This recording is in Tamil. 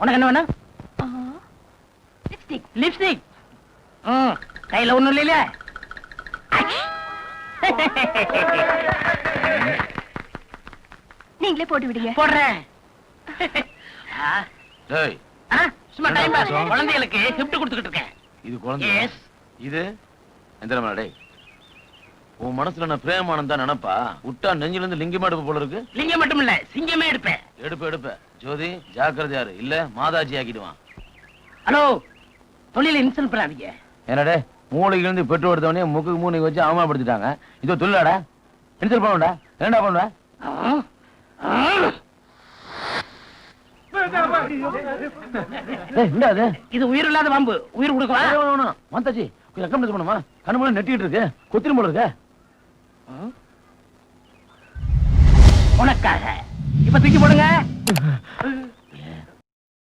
உனக்கு என்ன வேணும்? லிப்ஸ்டிக். லிப்ஸ்டிக். கையில ஒண்ணும் இல்லையில. நீங்களே போட்டு விடுங்க. போடுறேன். டேய், சும்மா டைம் பாஸ். என்னடா குழந்தைகளுக்கு gift கொடுத்துக்கிட்டு இருக்கேன். இது குழந்தை. Yes. இது எந்திரமா டேய். உன் மனசுல நான் பிரேமானந்தா நினைப்பா விட்டா நெஞ்சில இருந்து லிங்கம் எடுப்பு போல இருக்கு. லிங்கம் மட்டும் இல்ல, சிங்கமே எடுப்பேன். எடுப்ப ஜோதி ஜாக்கிரதையாரு, இல்ல மாதாஜி ஆக்கிடுவான். ஹலோ, தொழில இன்சல்ட் பண்ணாதீங்க. என்னடே, மூளைக்கு இருந்து பெட்ரோல் எடுத்தவனே முக்குக்கு மூணு வச்சு அவமானப்படுத்திட்டாங்க. இதோ தொழிலாடா, இன்சல்ட் பண்ணுடா. என்னடா பண்ணுவ? இது உயிர் இல்லாத பாம்பு. உயிர் கொடுக்கவா? மாதாஜி கொஞ்சம் ரெக்கமெண்ட் பண்ணுமா? கண்ணு மூலம் நெட்டிட்டு இருக்கு, கொத்திரும் போல இருக்கு. உனக்காக இப்ப தூக்கி போடுங்க.